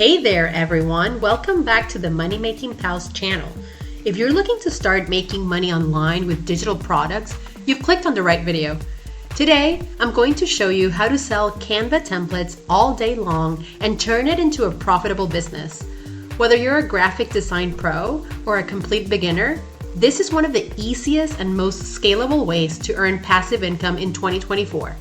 Hey there everyone, welcome back to the Money Making Pals channel. If you're looking to start making money online with digital products, you've clicked on the right video. Today, I'm going to show you how to sell Canva templates all day long and turn it into a profitable business. Whether you're a graphic design pro or a complete beginner, this is one of the easiest and most scalable ways to earn passive income in 2024.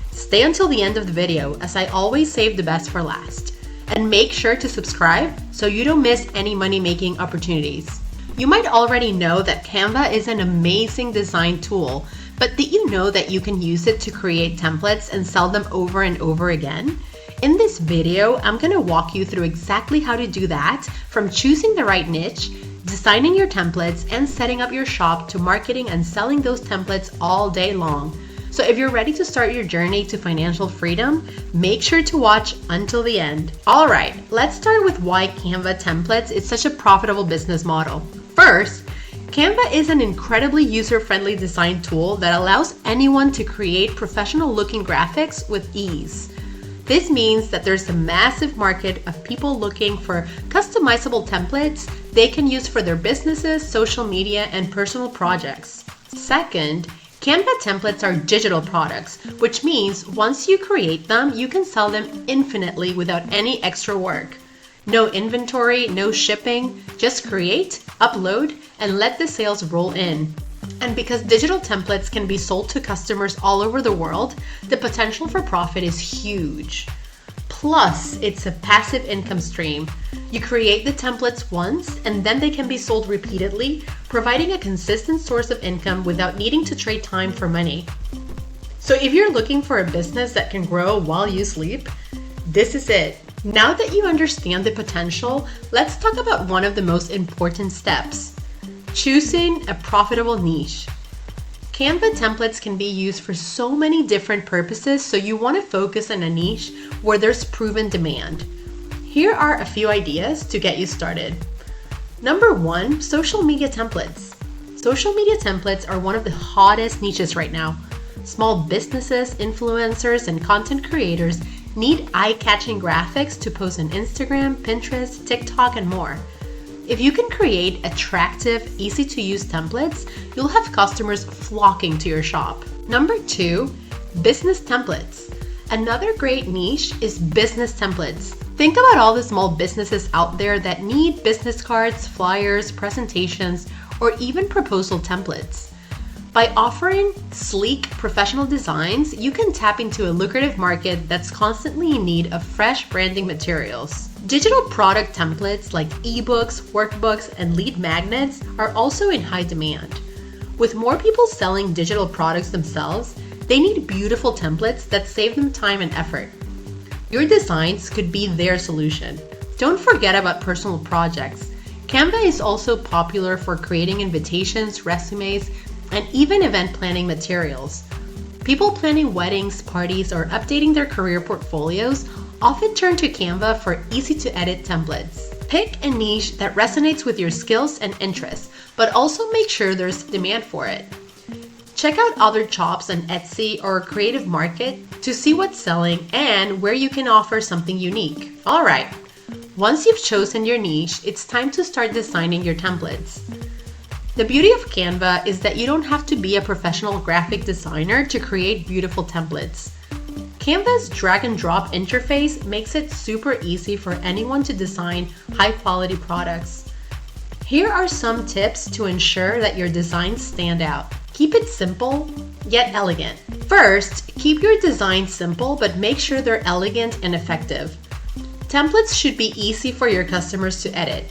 Stay until the end of the video, as I always save the best for last. And make sure to subscribe so you don't miss any money-making opportunities. You might already know that Canva is an amazing design tool, but did you know that you can use it to create templates and sell them over and over again? In this video, I'm going to walk you through exactly how to do that, from choosing the right niche, designing your templates, and setting up your shop to marketing and selling those templates all day long. So if you're ready to start your journey to financial freedom, make sure to watch until the end. All right, let's start with why Canva templates is such a profitable business model. First, Canva is an incredibly user-friendly design tool that allows anyone to create professional-looking graphics with ease. This means that there's a massive market of people looking for customizable templates they can use for their businesses, social media, and personal projects. Second, Canva templates are digital products, which means once you create them, you can sell them infinitely without any extra work. No inventory, no shipping, just create, upload, and let the sales roll in. And because digital templates can be sold to customers all over the world, the potential for profit is huge. Plus, it's a passive income stream. You create the templates once, and then they can be sold repeatedly, providing a consistent source of income without needing to trade time for money. So if you're looking for a business that can grow while you sleep, this is it. Now that you understand the potential, let's talk about one of the most important steps: choosing a profitable niche. Canva templates can be used for so many different purposes, so you want to focus on a niche where there's proven demand. Here are a few ideas to get you started. Number one, social media templates. Social media templates are one of the hottest niches right now. Small businesses, influencers, and content creators need eye-catching graphics to post on Instagram, Pinterest, TikTok, and more. If you can create attractive, easy-to-use templates, you'll have customers flocking to your shop. Number two, business templates. Another great niche is business templates. Think about all the small businesses out there that need business cards, flyers, presentations, or even proposal templates. By offering sleek, professional designs, you can tap into a lucrative market that's constantly in need of fresh branding materials. Digital product templates like ebooks, workbooks, and lead magnets are also in high demand. With more people selling digital products themselves, they need beautiful templates that save them time and effort. Your designs could be their solution. Don't forget about personal projects. Canva is also popular for creating invitations, resumes, and even event planning materials. People planning weddings, parties, or updating their career portfolios often turn to Canva for easy-to-edit templates. Pick a niche that resonates with your skills and interests, but also make sure there's demand for it. Check out other shops on Etsy or Creative Market to see what's selling and where you can offer something unique. All right, once you've chosen your niche, it's time to start designing your templates. The beauty of Canva is that you don't have to be a professional graphic designer to create beautiful templates. Canva's drag and drop interface makes it super easy for anyone to design high-quality products. Here are some tips to ensure that your designs stand out. Keep it simple, yet elegant. First, keep your designs simple, but make sure they're elegant and effective. Templates should be easy for your customers to edit.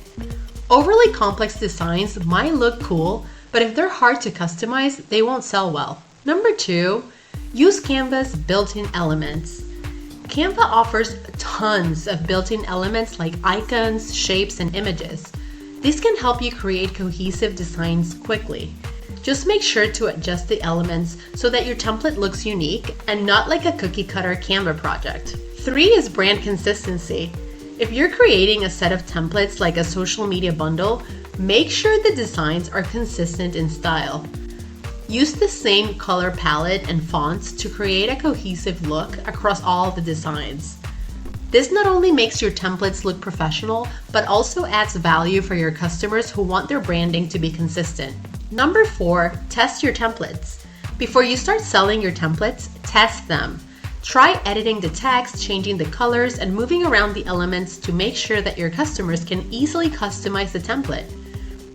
Overly complex designs might look cool, but if they're hard to customize, they won't sell well. Number two, use Canva's built-in elements. Canva offers tons of built-in elements like icons, shapes, and images. These can help you create cohesive designs quickly. Just make sure to adjust the elements so that your template looks unique and not like a cookie-cutter Canva project. 3 is brand consistency. If you're creating a set of templates like a social media bundle, make sure the designs are consistent in style. Use the same color palette and fonts to create a cohesive look across all the designs. This not only makes your templates look professional, but also adds value for your customers who want their branding to be consistent. Number 4, test your templates. Before you start selling your templates, test them. Try editing the text, changing the colors, and moving around the elements to make sure that your customers can easily customize the template.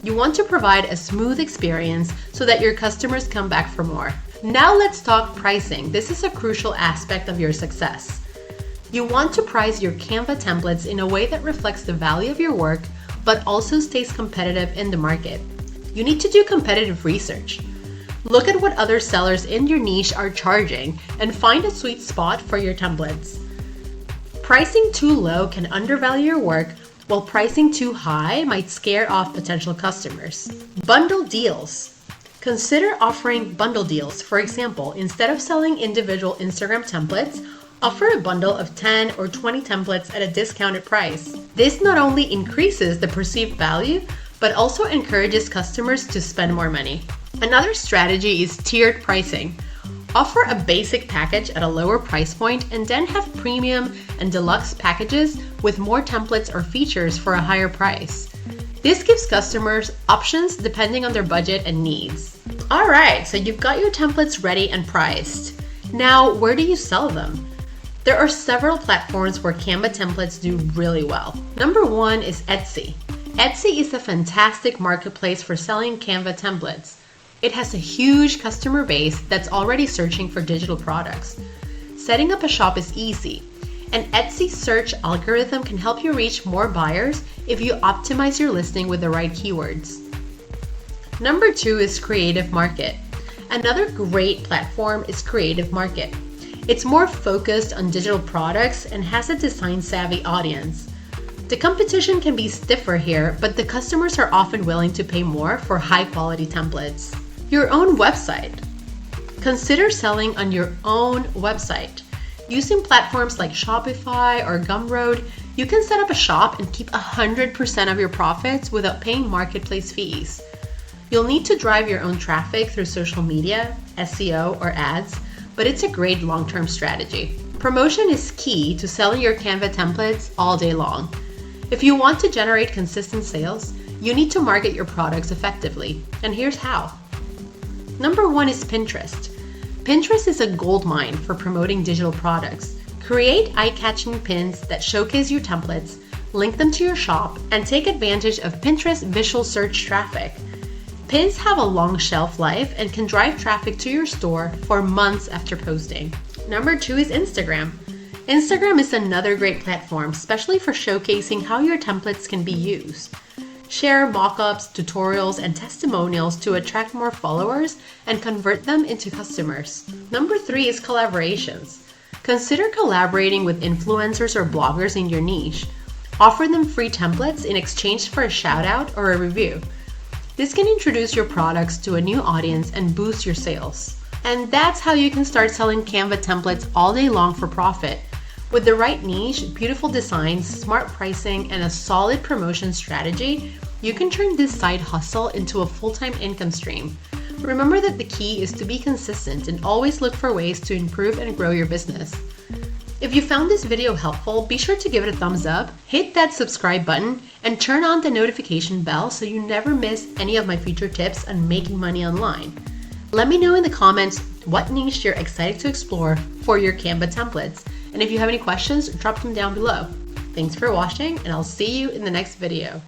You want to provide a smooth experience so that your customers come back for more. Now let's talk pricing. This is a crucial aspect of your success. You want to price your Canva templates in a way that reflects the value of your work, but also stays competitive in the market. You need to do competitive research. Look at what other sellers in your niche are charging and find a sweet spot for your templates. Pricing too low can undervalue your work, while pricing too high might scare off potential customers. Bundle deals. Consider offering bundle deals. For example, instead of selling individual Instagram templates, offer a bundle of 10 or 20 templates at a discounted price. This not only increases the perceived value, but also encourages customers to spend more money. Another strategy is tiered pricing. Offer a basic package at a lower price point and then have premium and deluxe packages with more templates or features for a higher price. This gives customers options depending on their budget and needs. Alright, so you've got your templates ready and priced. Now, where do you sell them? There are several platforms where Canva templates do really well. Number 1 is Etsy. Etsy is a fantastic marketplace for selling Canva templates. It has a huge customer base that's already searching for digital products. Setting up a shop is easy. An Etsy search algorithm can help you reach more buyers if you optimize your listing with the right keywords. Number 2 is Creative Market. Another great platform is Creative Market. It's more focused on digital products and has a design-savvy audience. The competition can be stiffer here, but the customers are often willing to pay more for high-quality templates. Your own website. Consider selling on your own website. Using platforms like Shopify or Gumroad, you can set up a shop and keep 100% of your profits without paying marketplace fees. You'll need to drive your own traffic through social media, SEO, or ads, but it's a great long-term strategy. Promotion is key to selling your Canva templates all day long. If you want to generate consistent sales, you need to market your products effectively, and here's how. Number 1 is Pinterest. Pinterest is a goldmine for promoting digital products. Create eye-catching pins that showcase your templates, link them to your shop, and take advantage of Pinterest visual search traffic. Pins have a long shelf life and can drive traffic to your store for months after posting. Number 2 is Instagram. Instagram is another great platform, especially for showcasing how your templates can be used. Share mock-ups, tutorials, and testimonials to attract more followers and convert them into customers. Number 3 is collaborations. Consider collaborating with influencers or bloggers in your niche. Offer them free templates in exchange for a shout-out or a review. This can introduce your products to a new audience and boost your sales. And that's how you can start selling Canva templates all day long for profit. With the right niche, beautiful designs, smart pricing, and a solid promotion strategy, you can turn this side hustle into a full-time income stream. Remember that the key is to be consistent and always look for ways to improve and grow your business. If you found this video helpful, be sure to give it a thumbs up, hit that subscribe button, and turn on the notification bell so you never miss any of my future tips on making money online. Let me know in the comments what niche you're excited to explore for your Canva templates. And if you have any questions, drop them down below. Thanks for watching, and I'll see you in the next video.